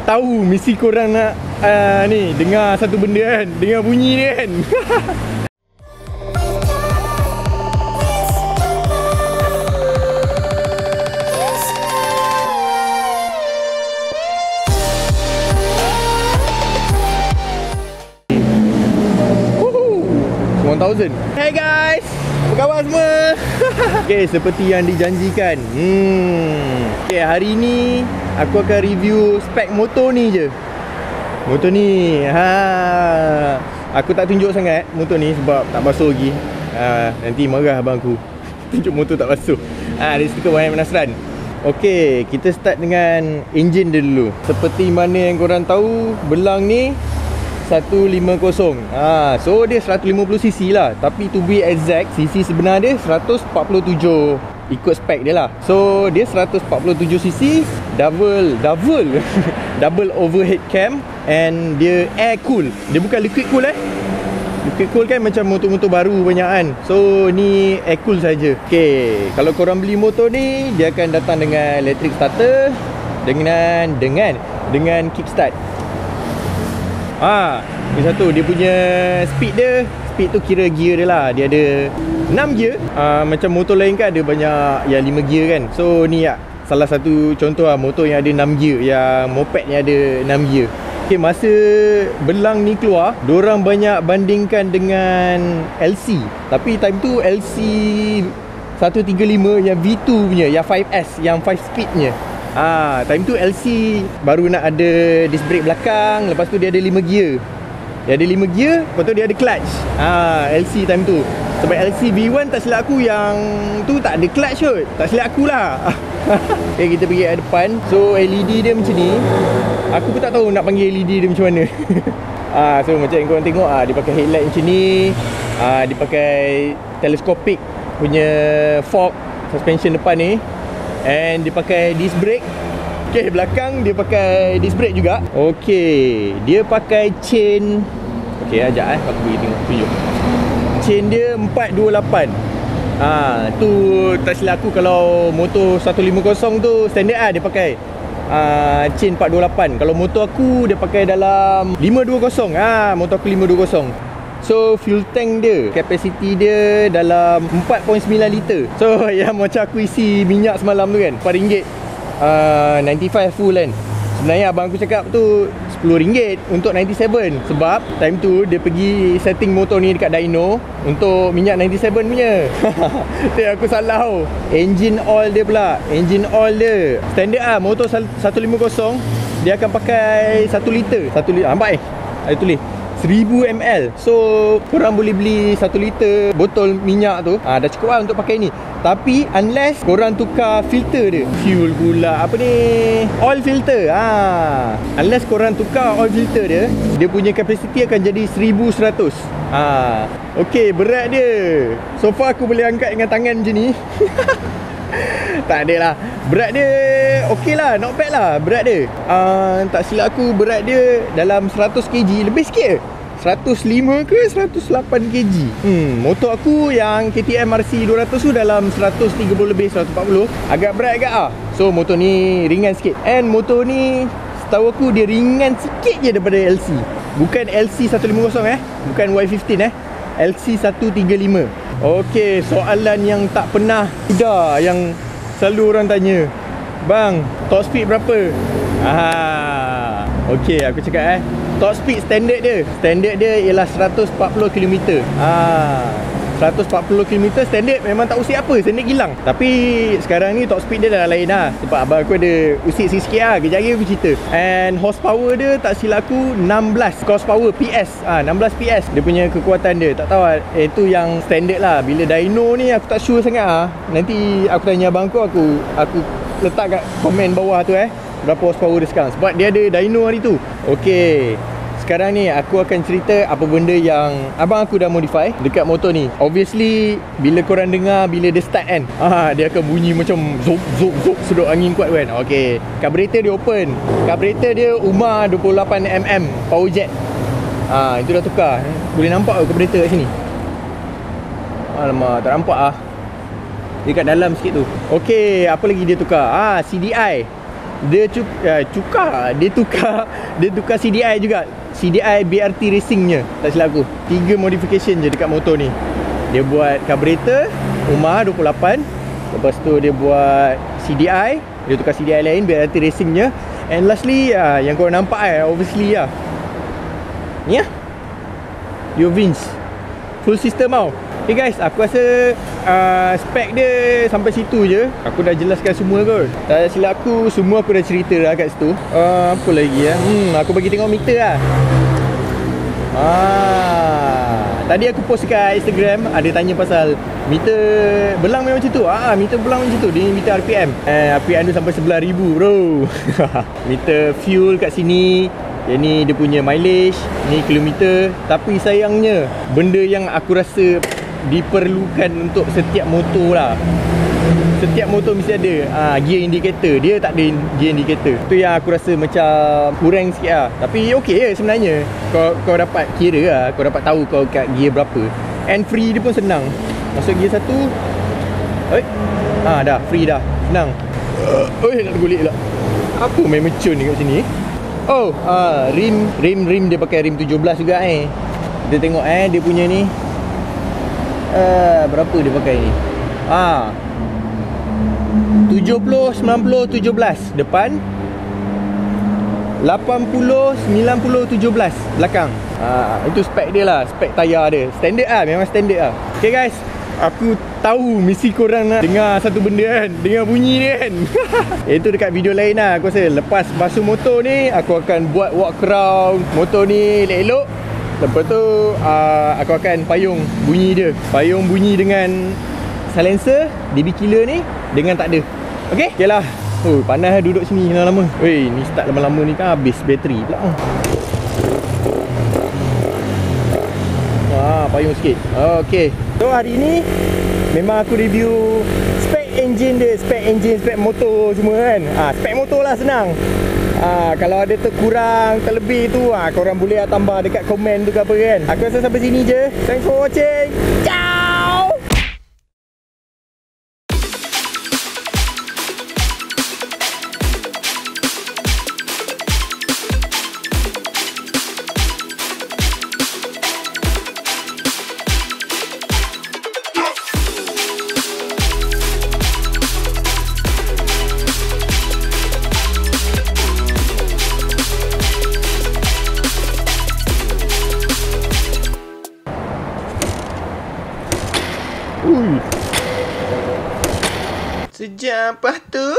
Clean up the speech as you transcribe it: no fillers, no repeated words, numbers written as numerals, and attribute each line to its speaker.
Speaker 1: tahu mesti korang nak ni dengar satu benda kan, dengar bunyi ni kan. Hey guys, apa khabar semua? Okay, seperti yang dijanjikan, okay, hari ni aku akan review spek motor ni je. Motor ni, aku tak tunjuk sangat motor ni sebab tak basuh lagi. Nanti marah abang aku tunjuk motor tak basuh. Dia suka banyak menasran. Okay, kita start dengan engine dia dulu. Seperti mana yang korang tahu, belang ni 150. So dia 150cc lah, tapi to be exact, cc sebenar dia 147. Ikut spek dia lah. So dia 147cc, double double overhead cam, and dia air cool. Dia bukan liquid cool Liquid cool kan macam motor-motor baru banyak kan. So ni air cool saja. Okay, kalau korang beli motor ni, dia akan datang dengan electric starter, dengan kickstart. Ni satu, dia punya speed tu kira gear dia lah. Dia ada 6 gear. Macam motor lain kan ada banyak yang 5 gear kan. So ni salah satu contoh motor yang ada 6 gear, yang moped yang ada 6 gear. Okay, masa belang ni keluar, diorang banyak bandingkan dengan LC. Tapi time tu LC 135 yang V2 punya, yang 5S, yang 5 speed punya. Time tu LC baru nak ada disc brake belakang. Lepas tu dia ada 5 gear. Lepas tu dia ada clutch. LC time tu. Sebab LC V1 tak silap aku yang tu tak ada clutch kot. Tak silap aku lah. Okay, kita pergi ke depan. So LED dia macam ni. Aku pun tak tahu nak panggil LED dia macam mana. So macam yang korang tengok, dia pakai headlight macam ni. Dia pakai telescopic punya fork suspension depan ni. And dia pakai disc brake. Okay, belakang dia pakai disc brake juga. Okay, dia pakai chain. Okay, ajak aku pergi tengok, tunjuk. Chain dia 428. Tu tak silap aku, kalau motor 150 tu standard dia pakai chain 428. Kalau motor aku dia pakai dalam 520. Motor aku 520. So fuel tank dia, capacity dia dalam 4.9 liter. So yang macam aku isi minyak semalam tu kan, RM4 95 full kan. Sebenarnya abang aku cakap tu RM10 untuk 97. Sebab time tu dia pergi setting motor ni dekat dyno untuk minyak 97 punya. Tu aku salah tau. Engine oil dia pula, engine oil dia standard motor 150 dia akan pakai 1 liter. 1 liter, nampak ada tulis 1000 ml. So korang boleh beli 1 liter botol minyak tu, dah cukup lah untuk pakai ni. Tapi unless korang tukar filter dia, fuel pula, apa ni, oil filter. Unless korang tukar oil filter dia, dia punya capacity akan jadi 1100. Okay, berat dia, so far aku boleh angkat dengan tangan macam ni. Tak ada lah. Berat dia okey lah, not bad lah berat dia. Tak silap aku berat dia dalam 100 kg, lebih sikit 105 ke 108 kg. Motor aku yang KTM RC 200 tu dalam 130 lebih, 140. Agak berat agak lah. So motor ni ringan sikit. And motor ni setahu aku dia ringan sikit je daripada LC. Bukan LC 150 bukan Y15 LC 135. Okay, soalan yang tak pernah sudah, yang selalu orang tanya, bang, top speed berapa? Okay, aku cakap top speed standard dia ialah 140 km. 140 km standard memang tak usik apa, standard gilang. Tapi sekarang ni top speed dia dah lain lah. Sebab abang aku ada usik sikit lah, kejap lagi aku cerita. And horsepower dia tak silap aku 16 horsepower PS. 16 PS dia punya kekuatan dia. Tak tahu lah, itu yang standard lah. Bila dyno ni aku tak sure sangat lah. Nanti aku tanya abang aku letak kat komen bawah tu berapa horsepower dia sekarang. Sebab dia ada dyno hari tu. Okay, sekarang ni aku akan cerita apa benda yang abang aku dah modify dekat motor ni. Obviously bila korang dengar, bila dia start kan, dia akan bunyi macam zop zop zop, sedut angin kuat kan. Okay, carburetor dia open. Carburetor dia UMA 28mm power jet. Itu dah tukar. Boleh nampak ke carburetor kat sini? Alamak, tak nampak dia kat dalam sikit tu. Okay, apa lagi dia tukar? CDI. Dia tukar CDI juga. CDI BRT racingnya, tak silap aku. 3 modification je dekat motor ni. Dia buat carburetor Umar 28. Lepas tu dia buat CDI. Dia tukar CDI lain, BRT racingnya. And lastly, yang korang nampak obviously ni Your Vince full system tau. Okay guys, aku rasa spek dia sampai situ je. Aku dah jelaskan semua kot. Tak silap aku, semua aku dah cerita dah kat situ. Apa lagi aku bagi tengok meter lah. Tadi aku post kat Instagram, ada tanya pasal meter belang memang macam tu. Meter belang macam tu. Dia meter RPM. RPM tu sampai 11,000 bro. Meter fuel kat sini. Yang ni dia punya mileage, ni kilometer. Tapi sayangnya, benda yang aku rasa diperlukan untuk setiap motor lah. Setiap motor mesti ada gear indicator. Dia tak ada gear indicator. Tu yang aku rasa macam kurang sikit lah. Tapi okey je sebenarnya. Kau dapat kira lah. Kau dapat tahu kau kat gear berapa. And free dia pun senang. Masuk gear 1. Dah free dah. Senang. Nak tergulik pula. Apa main mercun ni kat sini? Rim dia pakai rim 17 juga Kita tengok dia punya ni. Berapa dia pakai ni? 70, 90, 17 depan. 80, 90, 17 belakang. Itu spek dia lah. Spek tayar dia. Standard lah. Memang standard lah. Okay guys, aku tahu mesti korang nak dengar satu benda kan. Dengar bunyi ni kan. Itu dekat video lain lah. Aku rasa lepas basuh motor ni, aku akan buat walk around motor ni elok-elok. Lepas tu aku akan payung bunyi dia. Payung bunyi dengan silencer DB killer ni dengan tak ada. Okay? Okay lah. Panas duduk sini lama-lama. Ni start lama-lama ni kan habis bateri pula. Payung sikit. Okay. So hari ni memang aku review spek engine dia. Spek motor semua kan. Spek motor lah senang. Kalau ada terkurang, terlebih tu korang boleh tambah dekat komen tu ke apa kan. Aku rasa sampai sini je. Thanks for watching. Ciao. Sejam lepas tu